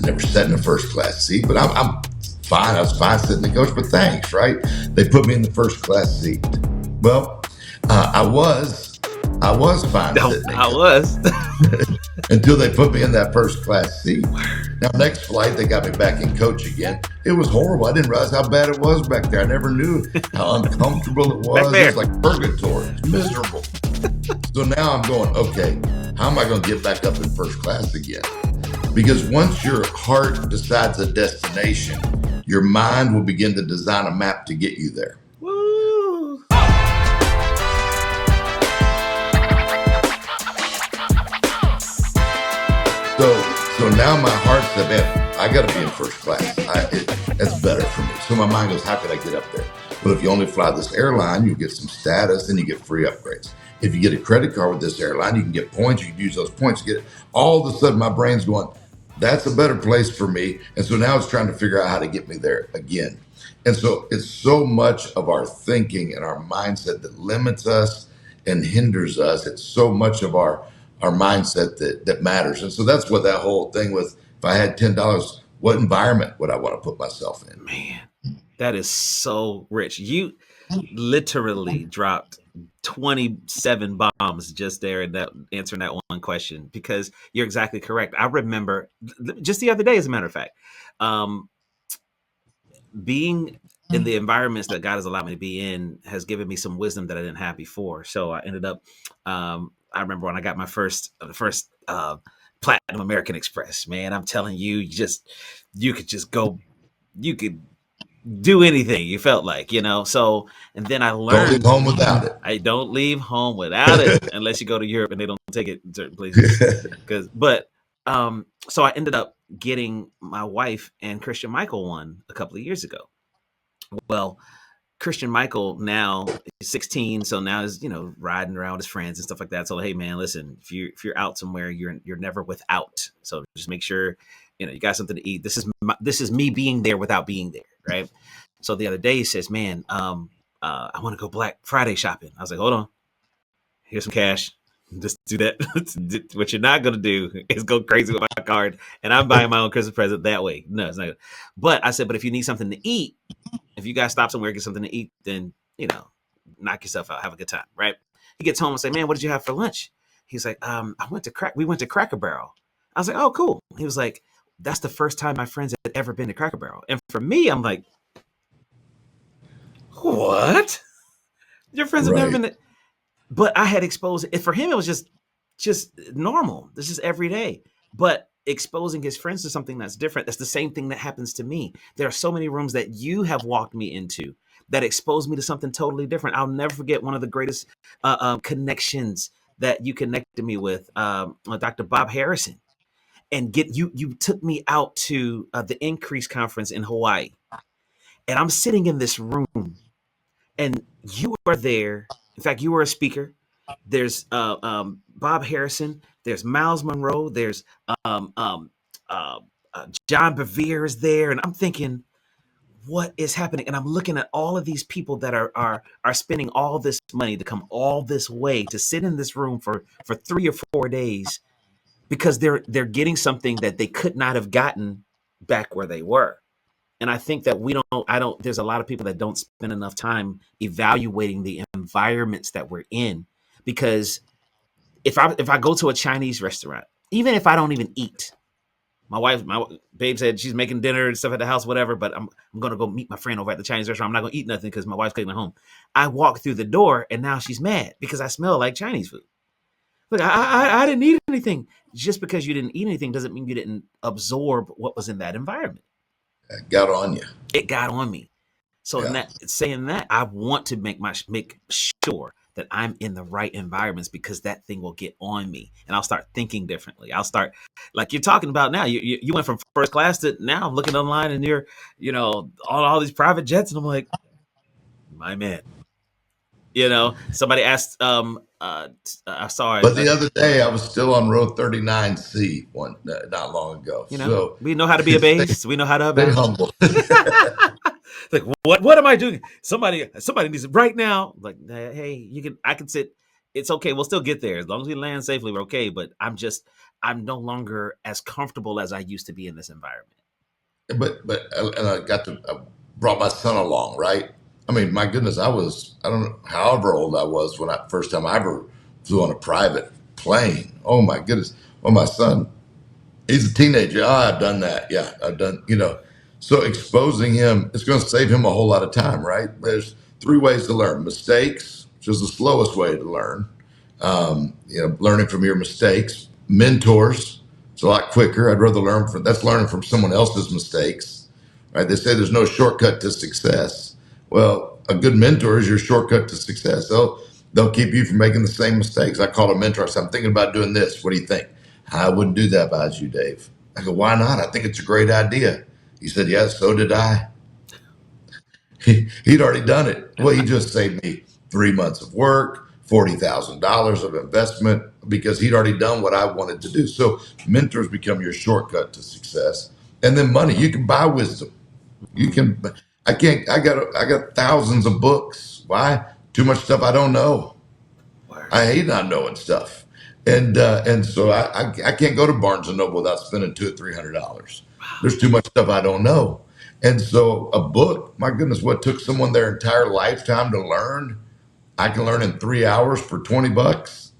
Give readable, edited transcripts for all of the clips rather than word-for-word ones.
I never sat in a first class seat, but I'm fine. I was fine sitting in the coach, but thanks, right? They put me in the first class seat. Well, I was fine No, sitting in I coach was. until they put me in that first class seat. Now, next flight, they got me back in coach again. It was horrible. I didn't realize how bad it was back there. I never knew how uncomfortable it Back was. It was there. like purgatory. It was miserable. So now I'm going, okay, how am I going to get back up in first class again? Because once your heart decides a destination, your mind will begin to design a map to get you there. Woo. So now my heart said, man, I got to be in first class. That's better for me. So my mind goes, how could I get up there? But if you only fly this airline, you get some status and you get free upgrades. If you get a credit card with this airline, you can get points. You can use those points to get it. All of a sudden, my brain's going, that's a better place for me. And so now it's trying to figure out how to get me there again. And so it's so much of our thinking and our mindset that limits us and hinders us. It's so much of our mindset that matters. And so that's what that whole thing with, if I had $10, what environment would I want to put myself in? Man, that is so rich. You literally dropped 27 bombs just there in that answering that one question, because you're exactly correct. I remember just the other day, as a matter of fact, being in the environments that God has allowed me to be in has given me some wisdom that I didn't have before. So I ended up, I remember when I got my first Platinum American Express, man, I'm telling you, you could just go, you could do anything you felt like, So, and then I Don't learned leave home without it. I don't leave home without it unless you go to Europe and they don't take it in certain places. So I ended up getting my wife and Khristian Michael one a couple of years ago. Well, Khristian Michael now is 16, so now is riding around with his friends and stuff like that. So hey, man, listen, if you're out somewhere, you're never without. So just make sure you got something to eat. This is me being there without being there, right? So the other day he says, man, I want to go Black Friday shopping. I was like, hold on, here's some cash. Just do that. What you're not gonna do is go crazy with my card, and I'm buying my own Christmas present that way. No, it's not good. But I said, but if you need something to eat, if you guys stop somewhere, get something to eat, then knock yourself out, have a good time, right? He gets home and say, man, what did you have for lunch? He's like, we went to Cracker Barrel. I was like, oh, cool. He was like, that's the first time my friends had ever been to Cracker Barrel. And for me, I'm like, what? Your friends have never been to... But I had exposed it. For him, it was just normal. This is every day. But exposing his friends to something that's different, that's the same thing that happens to me. There are so many rooms that you have walked me into that exposed me to something totally different. I'll never forget one of the greatest connections that you connected me with, Dr. Bob Harrison. And you took me out to the Increase conference in Hawaii. And I'm sitting in this room and you are there. In fact, you were a speaker. There's Bob Harrison. There's Miles Monroe. There's John Bevere is there. And I'm thinking, what is happening? And I'm looking at all of these people that are spending all this money to come all this way to sit in this room for 3 or 4 days because they're getting something that they could not have gotten back where they were. And I think that there's a lot of people that don't spend enough time evaluating the environments that we're in. Because if I go to a Chinese restaurant, even if I don't even eat, my babe said she's making dinner and stuff at the house, whatever, but I'm going to go meet my friend over at the Chinese restaurant. I'm not going to eat nothing because my wife's cooking at home. I walk through the door and now she's mad because I smell like Chinese food. Look, I didn't eat anything. Just because you didn't eat anything doesn't mean you didn't absorb what was in that environment. It got on you. It got on me. So saying that, I want to make sure that I'm in the right environments because that thing will get on me and I'll start thinking differently. I'll start, like you're talking about now, you went from first class to now I'm looking online and you're, all these private jets. And I'm like, my man, somebody asked, I saw it. But the other day I was still on row 39C not long ago. So we know how to be a base. We know how to be humble. Like, what am I doing? Somebody needs it right now. Like, hey, I can sit. It's okay. We'll still get there. As long as we land safely, we're okay. But I'm no longer as comfortable as I used to be in this environment. But and I brought my son along, right? I mean, my goodness, I don't know, however old I was when I first time I ever flew on a private plane. Oh my goodness. Well, my son, he's a teenager. Oh, I've done that. Yeah, I've done, So exposing him, it's going to save him a whole lot of time, right? There's three ways to learn: mistakes, which is the slowest way to learn. Learning from your mistakes. Mentors, it's a lot quicker. I'd rather that's learning from someone else's mistakes, right? They say there's no shortcut to success. Well, a good mentor is your shortcut to success. They'll keep you from making the same mistakes. I call a mentor. I said, I'm thinking about doing this. What do you think? I wouldn't do that if I was you, Dave. I go, why not? I think it's a great idea. He said, yeah, so did I. He'd already done it. Well, he just saved me 3 months of work, $40,000 of investment because he'd already done what I wanted to do. So mentors become your shortcut to success. And then money, you can buy wisdom. You can, I got thousands of books. Why? Too much stuff I don't know. Word. I hate not knowing stuff. And so I can't go to Barnes and Noble without spending $200 or $300. There's too much stuff I don't know. And so a book, my goodness, what took someone their entire lifetime to learn, I can learn in 3 hours for $20.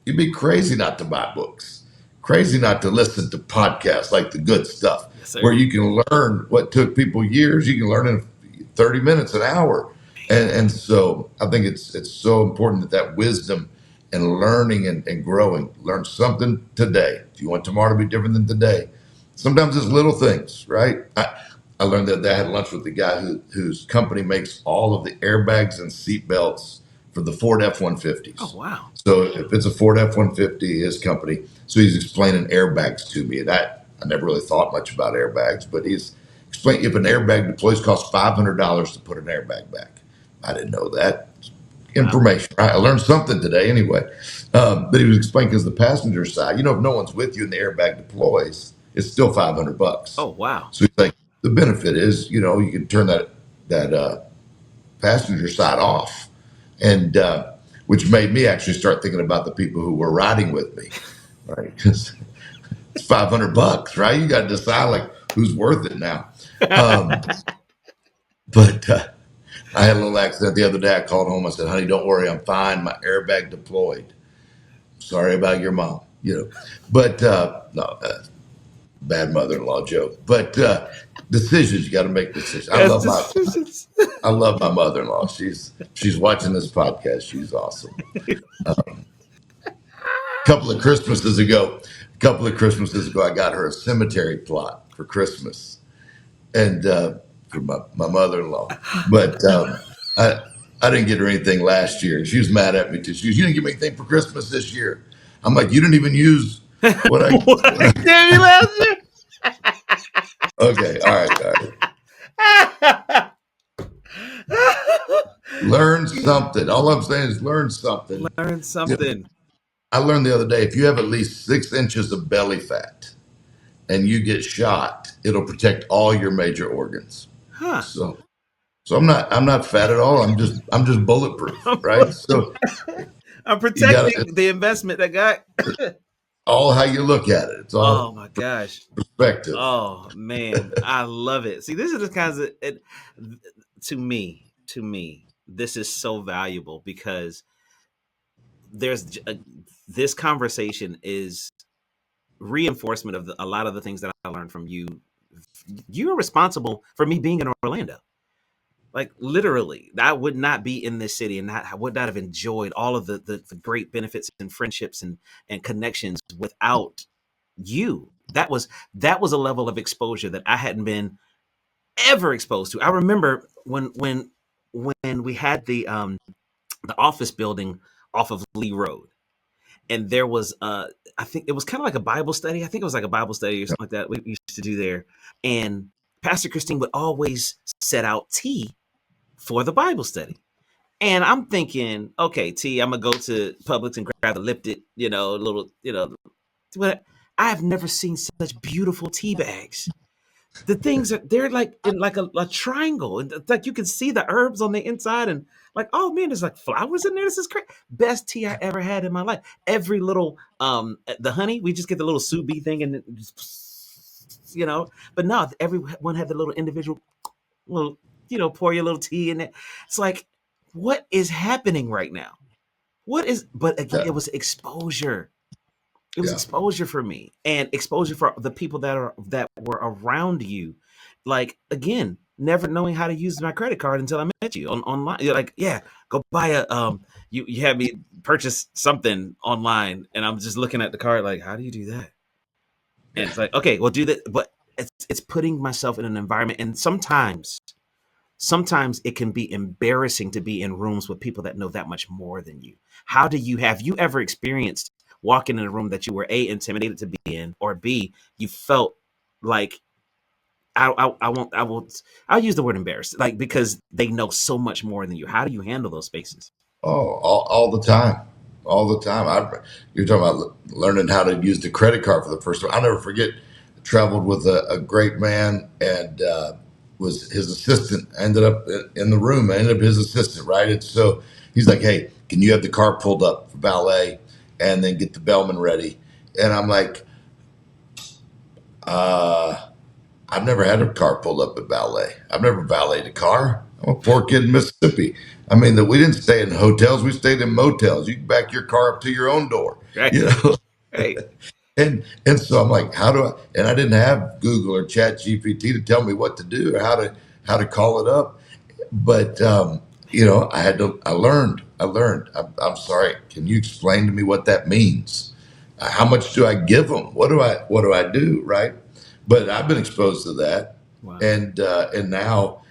You'd be crazy not to buy books, crazy not to listen to podcasts like the good stuff, Yes, sir. where you can learn what took people years. You can learn in 30 minutes, an hour. And so I think it's so important that wisdom and learning and growing, learn something today. If you want tomorrow to be different than today, sometimes it's little things, right? I learned that I had lunch with the guy whose company makes all of the airbags and seat belts for the Ford F-150s. Oh, wow. So if it's a Ford F-150, his company, so he's explaining airbags to me. And I never really thought much about airbags, but he's explaining if an airbag deploys, costs $500 to put an airbag back. I didn't know that information. Right? I learned something today anyway. But he was explaining because the passenger side, if no one's with you and the airbag deploys, it's still $500. Oh, wow. So he's like, the benefit is, you can turn that passenger side off, and which made me actually start thinking about the people who were riding with me, right? Because it's $500, right? You got to decide like who's worth it now. But I had a little accident the other day. I called home. I said, "Honey, don't worry, I'm fine. My airbag deployed. Sorry about your mom." But no, bad mother-in-law joke. But decisions, you got to make decisions. I love my mother-in-law. She's watching this podcast. She's awesome. A couple of Christmases ago, I got her a cemetery plot for Christmas, and for my mother-in-law. But I didn't get her anything last year. She was mad at me too. She goes, "You didn't give me anything for Christmas this year." I'm like, "You didn't even use what I What I gave you last year? Okay, all right. Learn something. All I'm saying is learn something. Learn something. I learned the other day, if you have at least 6 inches of belly fat and you get shot, it'll protect all your major organs. Huh. So I'm not fat at all. I'm just bulletproof, right? So I'm protecting the investment that got. all how you look at it. It's all Oh my gosh. perspective. Oh man, I love it. See, this is the kinds of to me, this is so valuable because this conversation is reinforcement of a lot of the things that I learned from you. You're responsible for me being in Orlando. Like literally, I would not be in this city and I would not have enjoyed all of the great benefits and friendships and connections without you. That was a level of exposure that I hadn't been ever exposed to. I remember when we had the office building off of Lee Road, and there was I think it was kind of like a Bible study. I think it was like a Bible study or something like that we used to do there. And Pastor Khristian would always set out tea for the Bible study. And I'm thinking, okay, T, I'm gonna go to Publix and grab the lifted, little, but I have never seen such beautiful tea bags. The things are they're like in like a triangle, and like you can see the herbs on the inside, and like, oh man, there's like flowers in there. This is great. Best tea I ever had in my life. Every little the honey, we just get the little sous vide thing, and just, but no, everyone had the little individual little, pour your little tea in it. It's like, what is happening right now? What is? But again, Yeah, it was exposure. It was yeah. exposure for me, and exposure for the people that were around you. Like, again, never knowing how to use my credit card until I met you online. You're like, yeah, go buy a you had me purchase something online, and I'm just looking at the card like, how do you do that? And Yeah. it's like, okay, well, do that, but it's putting myself in an environment, and sometimes it can be embarrassing to be in rooms with people that know that much more than you. Have you ever experienced walking in a room that you were A, intimidated to be in, or B, you felt like, I'll use the word embarrassed, like, because they know so much more than you. How do you handle those spaces? Oh, all the time, all the time. You're talking about learning how to use the credit card for the first time. I'll never forget. Traveled with a great man and was his assistant. I ended up in the room. I ended up his assistant, right? And so he's like, "Hey, can you have the car pulled up for valet, and then get the bellman ready?" And I'm like, uh, I've never had a car pulled up at valet. I've never valeted a car. I'm a poor kid in Mississippi. I mean, that we didn't stay in hotels. We stayed in motels. You can back your car up to your own door, Right, you know. right. And so I'm like, how do I? And I didn't have Google or Chat GPT to tell me what to do or how to call it up. But I had to. I learned. I'm sorry. Can you explain to me what that means? How much do I give them? What do I do? Right? But I've been exposed to that, Wow. and now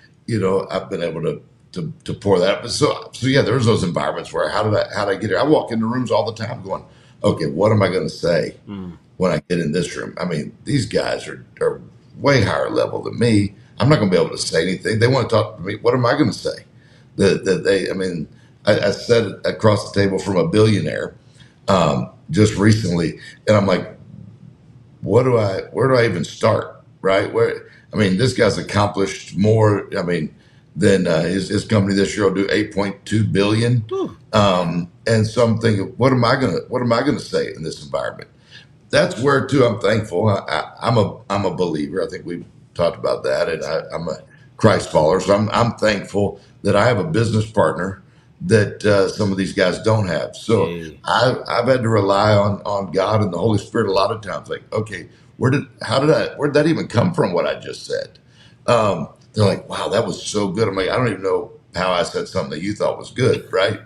I've been able to pour that. But so yeah, there's those environments where how did I get here? I walk into rooms all the time going, okay, what am I going to say Mm, when I get in this room? I mean, these guys are way higher level than me. I'm not going to be able to say anything. They want to talk to me. What am I going to say? I mean, I said it across the table from a billionaire just recently, and I'm like, where do I even start? Right? I mean, this guy's accomplished more. I mean, than his company this year will do 8.2 billion. whew, And so I'm thinking, what am I gonna say in this environment? That's where too I'm thankful. I'm a believer. I think we've talked about that, and I'm a Christ follower. So I'm thankful that I have a business partner that some of these guys don't have. So yeah. I've had to rely on God and the Holy Spirit a lot of times. Like, okay, where did that even come from? What I just said. They're like, wow, that was so good. I'm like, I don't even know how I said something that you thought was good, right?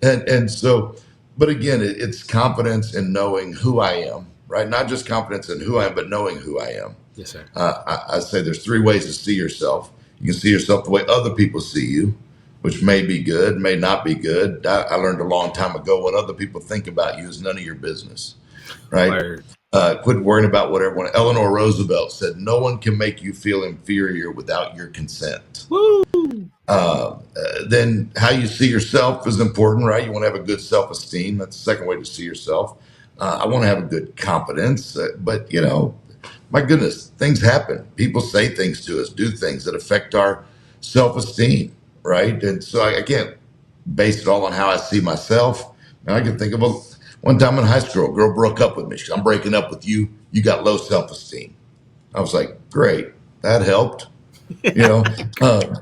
And so, but again, it's confidence in knowing who I am, right? Not just confidence in who I am, but knowing who I am. Yes, sir. I say there's three ways to see yourself. You can see yourself the way other people see you, which may be good, may not be good. I learned a long time ago what other people think about you is none of your business, right? Word. Quit worrying about what everyone. Eleanor Roosevelt said, "No one can make you feel inferior without your consent." Woo. Then how you see yourself is important, right? You want to have a good self-esteem. That's the second way to see yourself. I want to have a good confidence, but my goodness, things happen. People say things to us, do things that affect our self-esteem, right? And so I can't base it all on how I see myself. And I can think of one time in high school, a girl broke up with me. She said, "I'm breaking up with you. You got low self-esteem." I was like, "Great, that helped." You know, uh,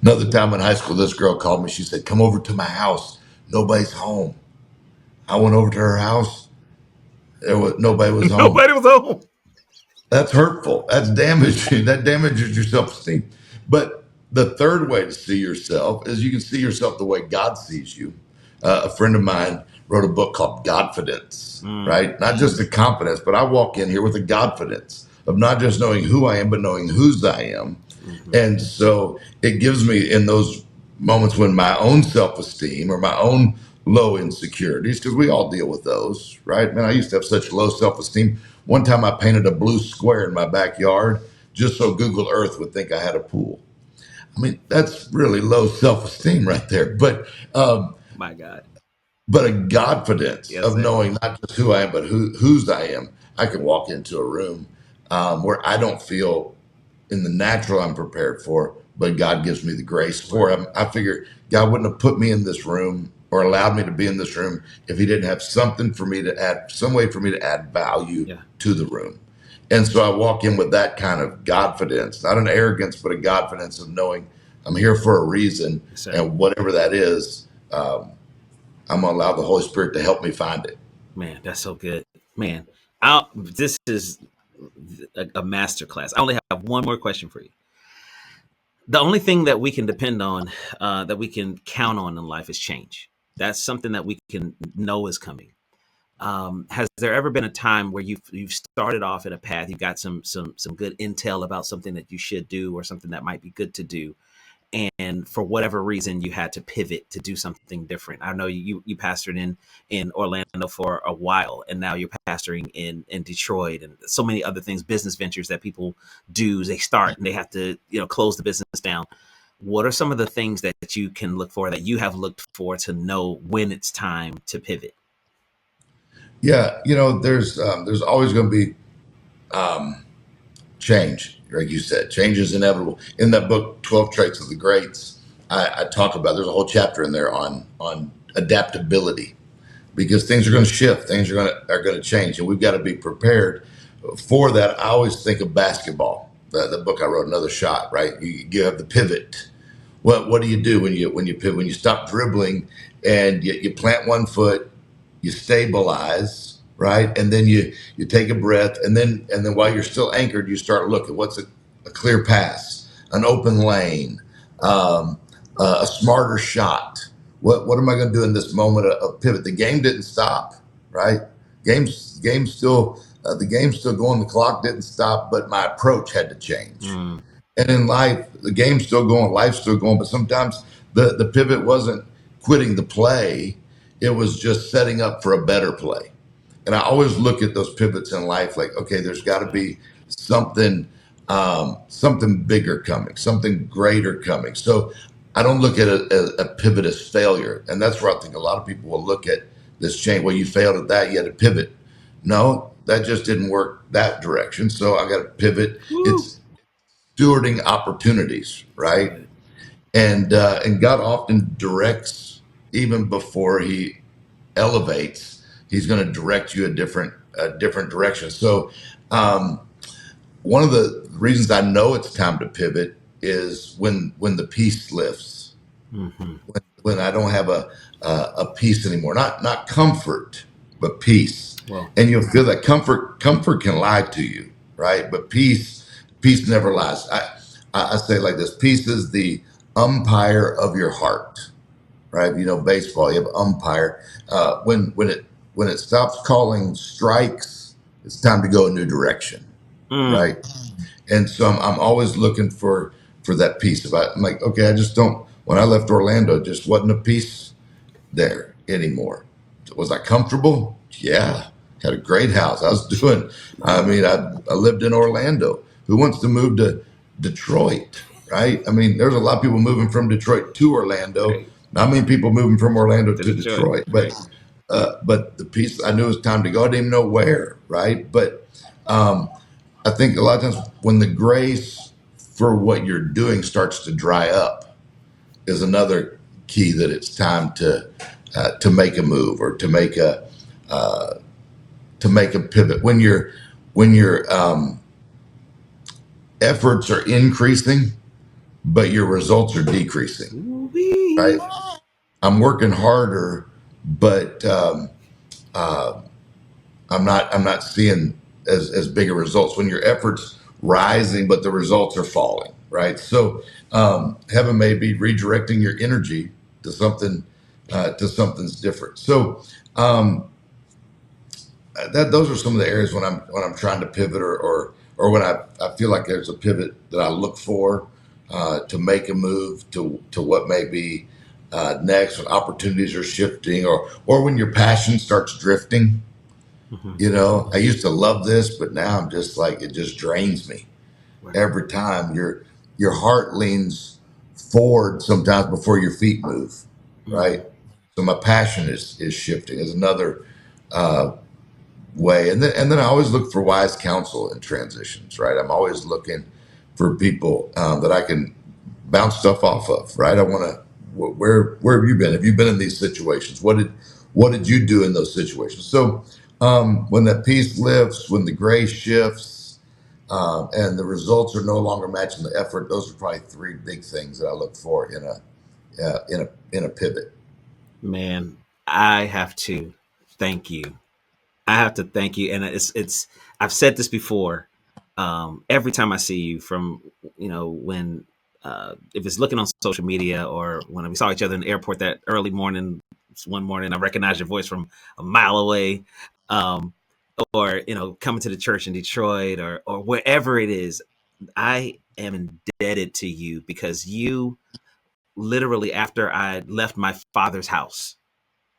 Another time in high school, this girl called me. She said, "Come over to my house. Nobody's home." I went over to her house. Nobody was home. Nobody was home. That's hurtful. That's damaging. That damages your self esteem. But the third way to see yourself is you can see yourself the way God sees you. A friend of mine wrote a book called Godfidence, Mm, right? Not just a confidence, but I walk in here with a Godfidence of not just knowing who I am, but knowing whose I am. hmm. And so it gives me in those moments when my own self esteem or my own low insecurities, because we all deal with those, right? Man, I used to have such low self esteem. One time I painted a blue square in my backyard just so Google Earth would think I had a pool. I mean, that's really low self esteem right there. My God. But a confidence Yes, of sir. knowing not just who I am, but whose I am. I can walk into a room where I don't feel. in the natural I'm prepared for, but God gives me the grace for it. I figure God wouldn't have put me in this room or allowed me to be in this room if he didn't have something for me to add, some way for me to add value Yeah. to the room. And so I walk in with that kind of Godfidence, not an arrogance, but a Godfidence of knowing I'm here for a reason. Yes, sir. And whatever that is, I'm going to allow the Holy Spirit to help me find it. Man, that's so good. Man, this is a masterclass. I only have one more question for you. The only thing that we can depend on, that we can count on in life is change. That's something that we can know is coming. Has there ever been a time where you've started off in a path, you got some good intel about something that you should do or something that might be good to do, and for whatever reason you had to pivot to do something different? I know you pastored in Orlando for a while, and now you're pastoring in Detroit, and so many other things, business ventures that people do. They start and they have to close the business down. What are some of the things that you can look for, that you have looked for, to know when it's time to pivot? Yeah, there's always going to be change. Like you said, change is inevitable. In that book, 12 Traits of the Greats, I talk about, there's a whole chapter in there on adaptability, because things are going to shift, things are going to change, and we've got to be prepared for that. I always think of basketball. The book I wrote, Another Shot, right? You have the pivot. What do you do when you pivot? When you stop dribbling and you plant one foot, you stabilize, right? And then you take a breath, and then while you're still anchored, you start looking. What's a clear pass, an open lane, a smarter shot? What am I going to do in this moment of pivot? The game didn't stop, right? Game's still the game's still going. The clock didn't stop, but my approach had to change. And in life, the game's still going, life's still going, but sometimes the pivot wasn't quitting the play. It was just setting up for a better play. And I always look at those pivots in life like, okay, there's got to be something, something bigger coming, something greater coming. So I don't look at a pivot as failure. And that's where I think a lot of people will look at this change. Well, you failed at that, you had to pivot. No, that just didn't work that direction. So I got to pivot. Woo. It's stewarding opportunities, right? And God often directs even before he elevates. He's going to direct you a different direction. So one of the reasons I know it's time to pivot is when the peace lifts, when I don't have a peace anymore, not comfort, but peace. Well, And you'll feel that comfort can lie to you, right? But peace never lies. I say it like this: peace is the umpire of your heart, right? Baseball, you have umpire. When it stops calling strikes, it's time to go a new direction, right? And so I'm always looking for that peace. I'm like, okay, I just don't. When I left Orlando, it just wasn't a peace there anymore. Was I comfortable? Yeah, had a great house. I lived in Orlando. Who wants to move to Detroit, right? I mean, there's a lot of people moving from Detroit to Orlando. right. Not many people moving from Orlando to Detroit, Detroit, right. but the piece, I knew it was time to go. I didn't even know where, right? But I think a lot of times when the grace for what you're doing starts to dry up is another key that it's time to make a move, or to make a pivot. When your efforts are increasing, but your results are decreasing, Woo-wee. right? I'm working harder, but I'm not seeing as big a results. When your efforts rising, but the results are falling, right? So heaven may be redirecting your energy to something's different. So those are some of the areas when I'm trying to pivot, or when I feel like there's a pivot that I look for to make a move to what may be next, when opportunities are shifting, or when your passion starts drifting. I used to love this, but now I'm just like, it just drains me every time. Your heart leans forward sometimes before your feet move, right? So my passion is shifting is another way. And then I always look for wise counsel in transitions, right? I'm always looking for people that I can bounce stuff off of, right? I want to. Where have you been? Have you been in these situations? What did you do in those situations? So when that peace lifts, when the gray shifts, and the results are no longer matching the effort, those are probably three big things that I look for in a pivot. Man, I have to thank you. I have to thank you, and it's. I've said this before. Every time I see you, from when if it's looking on social media or when we saw each other in the airport that early morning, one morning, I recognized your voice from a mile away, um, or coming to the church in Detroit or wherever it is. I am indebted to you because you literally, after I left my father's house,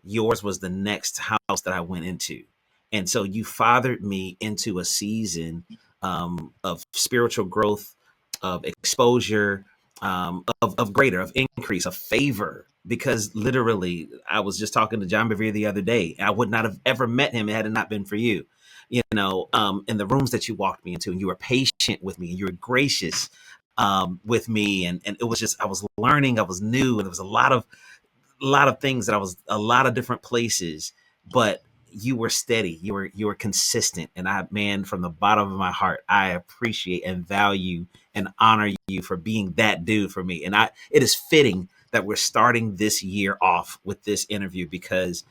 yours was the next house that I went into. And so you fathered me into a season of spiritual growth, of exposure, of greater, of increase, of favor. Because literally, I was just talking to John Bevere the other day. I would not have ever met him had it not been for you. In the rooms that you walked me into, and you were patient with me, and you were gracious with me, and it was just, I was learning, I was new, and there was a lot of things that I was a lot of different places, but you were steady. You were consistent. And man, from the bottom of my heart, I appreciate and value and honor you for being that dude for me. And it is fitting that we're starting this year off with this interview because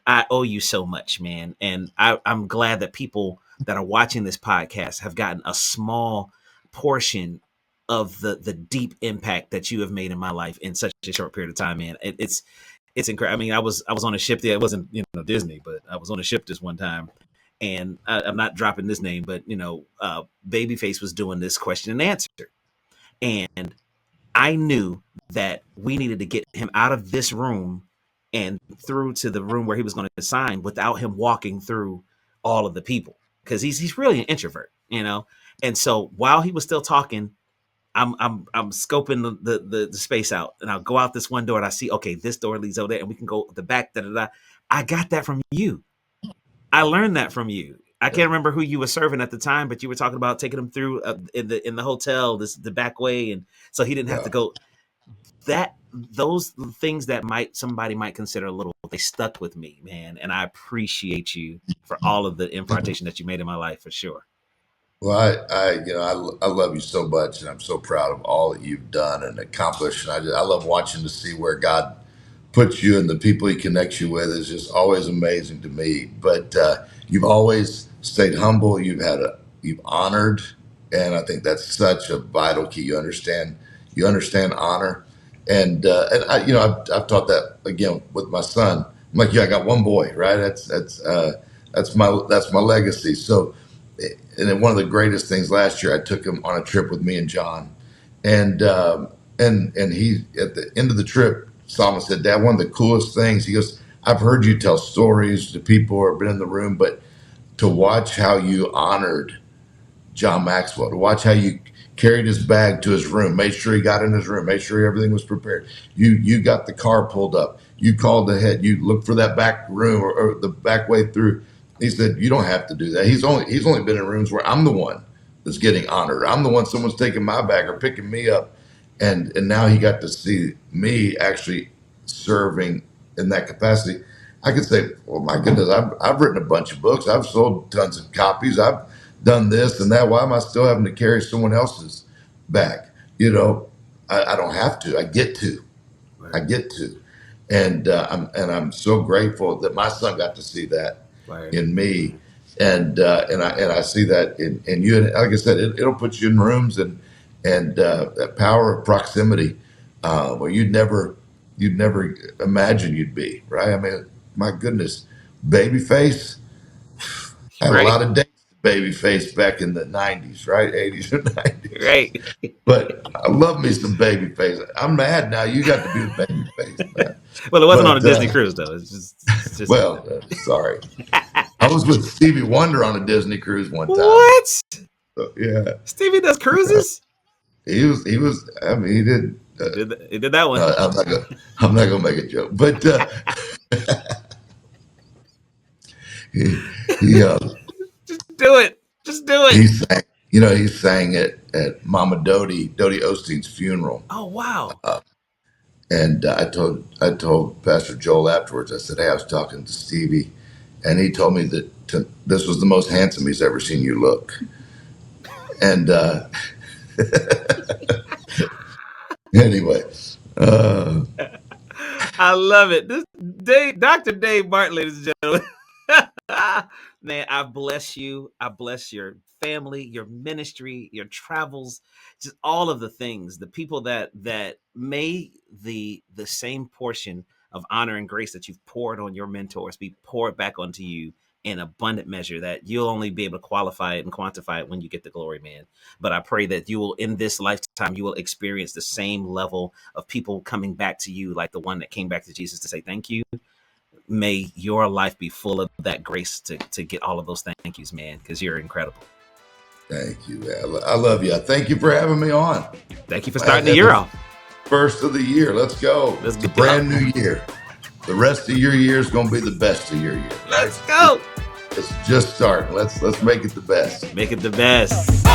I owe you so much, man. And I'm glad that people that are watching this podcast have gotten a small portion of the deep impact that you have made in my life in such a short period of time, man. It's incredible. I mean, I was on a ship there. It wasn't Disney, but I was on a ship this one time, and I'm not dropping this name, but Babyface was doing this question and answer, and I knew that we needed to get him out of this room and through to the room where he was going to sign without him walking through all of the people, because he's really an introvert. And so while he was still talking, I'm scoping the space out, and I'll go out this one door and I see, okay, this door leads over there, and we can go the back. Da, da, da. I got that from you. I learned that from you. I can't remember who you were serving at the time, but you were talking about taking him through in the hotel, the back way, and so he didn't have to go. Those things that somebody might consider a little, they stuck with me, man, and I appreciate you for all of the impartation that you made in my life, for sure. Well, I love you so much, and I'm so proud of all that you've done and accomplished. And I love watching to see where God puts you and the people He connects you with is just always amazing to me. But you've always stayed humble. You've honored, and I think that's such a vital key. You understand honor, and I've taught that again with my son. I'm like, yeah, I got one boy, right? That's my legacy. So, and then one of the greatest things last year, I took him on a trip with me and John, and he at the end of the trip, Solomon said, "Dad, one of the coolest things." He goes, "I've heard you tell stories to people who have been in the room, but to watch how you honored John Maxwell, to watch how you carried his bag to his room, made sure he got in his room, made sure everything was prepared. You got the car pulled up, you called ahead, you looked for that back room or the back way through." He said, "You don't have to do that." He's only been in rooms where I'm the one that's getting honored. I'm the one someone's taking my bag or picking me up, and now he got to see me actually serving in that capacity. I could say, "Well, my goodness, I've written a bunch of books. I've sold tons of copies. I've done this and that. Why am I still having to carry someone else's bag?" I don't have to. I get to. I Right. get to, and I'm so grateful that my son got to see that Right. in me, and I see that in you. And like I said, it'll put you in rooms and that power of proximity where you'd never imagine you'd be. Right? I mean, my goodness, Babyface. I had a Right. lot of dates with Babyface back in the '90s, right? '80s or '90s. Right. But I love me some Babyface. I'm mad now. You got to be with Babyface, man. Well, it wasn't on a But Disney cruise though. It's just sorry. I was with Stevie Wonder on a Disney cruise one time. what? So, yeah, Stevie does cruises? he was. I mean, he did. He did that one. I'm not gonna make a joke, but he he uh, Just do it. Just do he it. sang. He sang at Mama Dodie Osteen's funeral. Oh, wow. And I told Pastor Joel afterwards. I said, "Hey, I was talking to Stevie, and he told me that this was the most handsome he's ever seen you look." And anyway, uh, I love it. This Dr. Dave Martin, ladies and gentlemen. Man, I bless you. I bless your family, your ministry, your travels, just all of the things, the people that may the same portion of honor and grace that you've poured on your mentors be poured back onto you in abundant measure, that you'll only be able to qualify it and quantify it when you get the glory, man. But I pray that you will, in this lifetime, you will experience the same level of people coming back to you, like the one that came back to Jesus to say thank you. May your life be full of that grace to get all of those thank yous, man, because you're incredible. thank you. I love you. Thank you for having me on. Thank you for starting the year off. First of the year. Let's go. Let's It's a go. brand new year. The rest of your year is going to be the best of your year. Let's go. It's just starting. Let's make it the best. Make it the best.